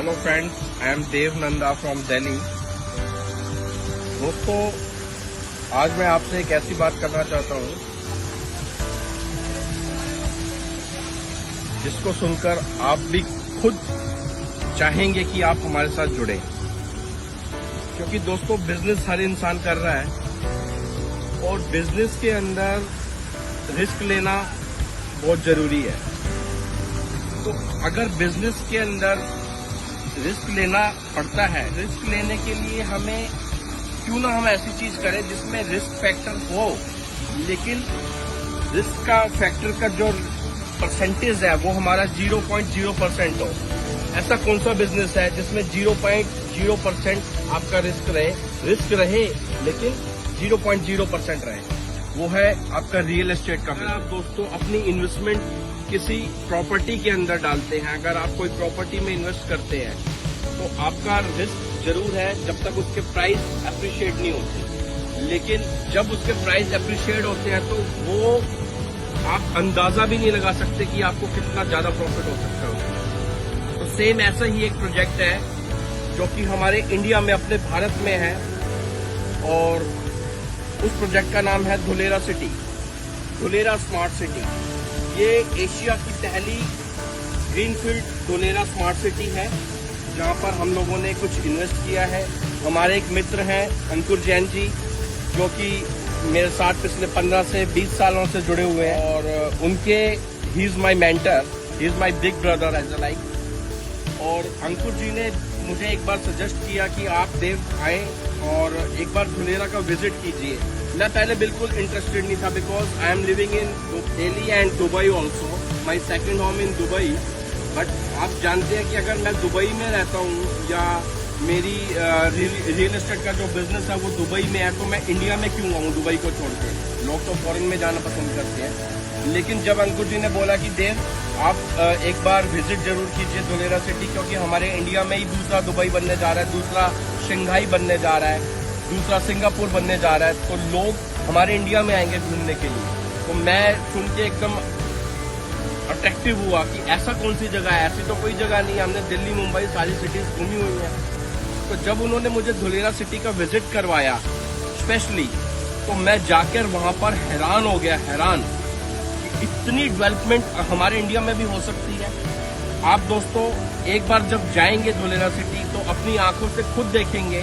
Hello friends, I am Dev Nanda from Delhi. दोस्तों, आज मैं आपसे एक ऐसी बात करना चाहता हूँ जिसको सुनकर आप भी खुद चाहेंगे कि आप हमारे साथ जुड़ें। क्योंकि दोस्तों, बिजनेस हर इंसान कर रहा है और बिजनेस के अंदर रिस्क लेना बहुत जरूरी है। तो अगर बिजनेस के अंदर रिस्क लेना पड़ता है, रिस्क लेने के लिए हमें क्यों ना हम ऐसी चीज करें जिसमें रिस्क फैक्टर हो, लेकिन रिस्क का फैक्टर का जो परसेंटेज है वो हमारा 0.0% हो। ऐसा कौन सा बिजनेस है जिसमें 0.0% आपका रिस्क रहे लेकिन 0.0% रहे? वो है आपका रियल एस्टेट का। अगर आप दोस्तों अपनी इन्वेस्टमेंट किसी प्रॉपर्टी के अंदर डालते हैं, अगर आप कोई प्रॉपर्टी में इन्वेस्ट करते हैं, तो आपका रिस्क जरूर है जब तक उसके प्राइस अप्रिशिएट नहीं होते। लेकिन जब उसके प्राइस अप्रिशिएट होते हैं तो वो आप अंदाजा भी नहीं लगा सकते कि आपको कितना ज्यादा प्रॉफिट हो सकता है। तो सेम ऐसा ही एक प्रोजेक्ट है जो कि हमारे इंडिया में, अपने भारत में है, और उस प्रोजेक्ट का नाम है Dholera city, Dholera smart city. ये एशिया की पहली ग्रीनफील्ड धुलेरा स्मार्ट सिटी है जहां पर हम लोगों ने कुछ इन्वेस्ट किया है। हमारे एक मित्र हैं अंकुर जैन जी, जो कि मेरे साथ पिछले 15 से 20 सालों से जुड़े हुए हैं, और उनके he is my mentor, he is my big brother as a like. और अंकुर जी ने मुझे एक बार सजेस्ट किया कि आप देव आए और एक बार धुलेरा का विजिट कीजिए। मैं पहले बिल्कुल इंटरेस्टेड नहीं था, because I am living in Delhi and Dubai also, my second home in Dubai. But आप जानते हैं कि अगर मैं दुबई में रहता हूँ या मेरी रियल एस्टेट का जो बिजनेस है वो दुबई में है, तो मैं इंडिया में क्यों आऊँ दुबई को छोड़ के? लोग तो फॉरेन में जाना पसंद करते हैं। लेकिन जब अंकुर जी ने बोला कि देव आप एक बार विजिट जरूर कीजिए धुलेरा सिटी, क्योंकि हमारे इंडिया में ही दूसरा दुबई बनने जा रहा है, दूसरा शंघाई बनने जा रहा है, दूसरा सिंगापुर बनने जा रहा है, तो लोग हमारे इंडिया में आएंगे घूमने के लिए। तो मैं सुन के एकदम अट्रैक्टिव हुआ कि ऐसा कौन सी जगह है, ऐसी तो कोई जगह नहीं है। हमने दिल्ली, मुंबई सारी सिटीज घूमी हुई हैं। तो जब उन्होंने मुझे धुलेरा सिटी का विजिट करवाया स्पेशली, तो मैं जाकर वहां पर हैरान हो गया, हैरान कि इतनी डेवलपमेंट हमारे इंडिया में भी हो सकती है। आप दोस्तों एक बार जब जाएंगे धुलेरा सिटी तो अपनी आंखों से खुद देखेंगे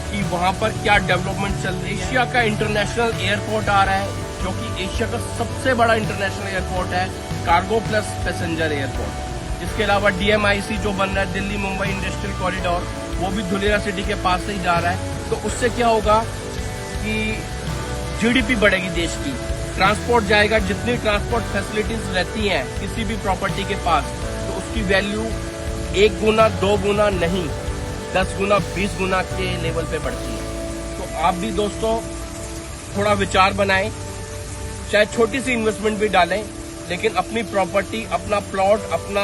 कि वहां पर क्या डेवलपमेंट चल रही है। एशिया का इंटरनेशनल एयरपोर्ट आ रहा है, जो कि एशिया का सबसे बड़ा इंटरनेशनल एयरपोर्ट है, कार्गो प्लस पैसेंजर एयरपोर्ट। इसके अलावा DMIC जो बन रहा है, दिल्ली मुंबई इंडस्ट्रियल कॉरिडोर, वो भी धुलेरा सिटी के पास से ही जा रहा है। तो उससे क्या होगा कि GDP बढ़ेगी देश की, ट्रांसपोर्ट जाएगा। जितनी ट्रांसपोर्ट फैसिलिटीज रहती हैं किसी भी प्रॉपर्टी के पास, तो उसकी वैल्यू 1 गुना 2 गुना नहीं, 10 गुना 20 गुना के लेवल पे बढ़ती है। तो आप भी दोस्तों थोड़ा विचार बनाएं, चाहे छोटी सी इन्वेस्टमेंट भी डालें, लेकिन अपनी प्रॉपर्टी, अपना प्लॉट, अपना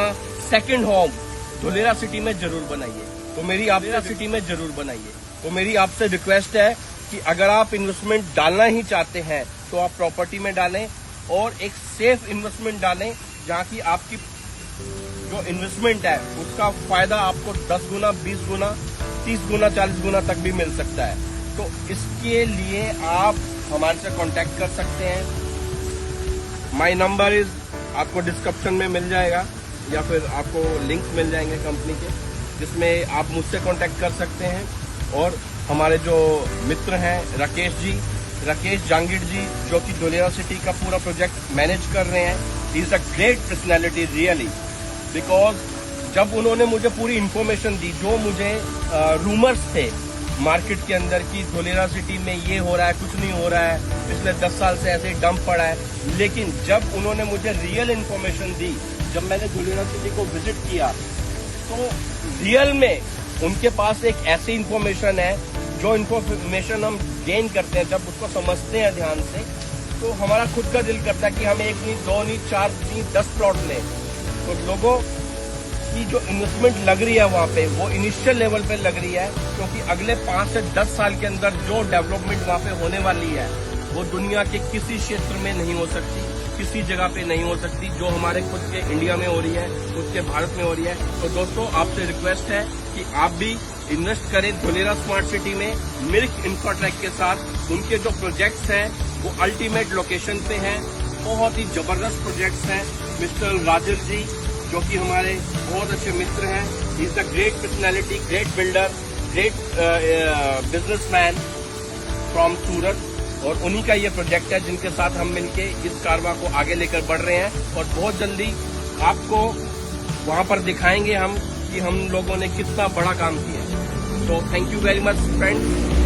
सेकंड होम धुलेरा सिटी में जरूर बनाइए। तो मेरी आपसे सिटी में जरूर बनाइए। तो मेरी आपसे रिक्वेस्ट है कि अगर आप इन्वेस्टमेंट डालना ही चाहते हैं तो आप प्रॉपर्टी में डालें, और एक सेफ इन्वेस्टमेंट डालें जहां की आपकी जो इन्वेस्टमेंट है उसका फायदा आपको 10 गुना 20 गुना 30 गुना 40 गुना तक भी मिल सकता है। तो इसके लिए आप हमारे से कांटेक्ट कर सकते हैं। माय नंबर इज आपको डिस्क्रिप्शन में मिल जाएगा, या फिर आपको लिंक मिल जाएंगे कंपनी के, जिसमें आप मुझसे कांटेक्ट कर सकते हैं। और हमारे जो मित्र हैं राकेश जांगीर जी, जो कि धुलेरा सिटी का पूरा प्रोजेक्ट मैनेज कर रहे हैं, he is a great personality really. Because जब उन्होंने मुझे पूरी इन्फॉर्मेशन दी, जो मुझे रूमर्स थे मार्केट के अंदर कि धुलेरा सिटी में ये हो रहा है, कुछ नहीं हो रहा है, पिछले 10 साल से ऐसे डंप पड़ा है, लेकिन जब उन्होंने मुझे रियल इन्फॉर्मेशन दी, जब मैंने धुलेरा सिटी को विजिट किया, तो रियल में उनके पास एक ऐसी इन्फॉर्मेशन है, जो इन्फॉर्मेशन हम गेन करते हैं, जब उसको समझते हैं ध्यान से, तो हमारा खुद का दिल करता है कि हम 1 नहीं 2 नहीं 4 नहीं 10 प्लॉट लें। तो लोगों की जो इन्वेस्टमेंट लग रही है वहाँ पे, वो इनिशियल लेवल पे लग रही है, क्योंकि अगले 5 से 10 साल के अंदर जो डेवलपमेंट वहाँ पे होने वाली है, वो दुनिया के किसी क्षेत्र में नहीं हो सकती, किसी जगह पे नहीं हो सकती, जो हमारे खुद के इंडिया में हो रही है, खुद के भारत में हो रही है। तो दोस्तों आपसे रिक्वेस्ट है कि आप भी इन्वेस्ट करें धुलेरा स्मार्ट सिटी में मिल्क इंफ्राटेक के साथ। उनके जो प्रोजेक्ट्स हैं वो अल्टीमेट लोकेशन पे हैं, बहुत ही जबरदस्त प्रोजेक्ट्स हैं। मिस्टर राजल जी जो कि हमारे बहुत अच्छे मित्र हैं, he is a great personality, great builder, great businessman from Surat, और उन्हीं का ये प्रोजेक्ट है जिनके साथ हम मिलके इस कारवा को आगे लेकर बढ़ रहे हैं। और बहुत जल्दी आपको वहां पर दिखाएंगे हम कि हम लोगों ने कितना बड़ा काम किया है। तो thank you very much friends.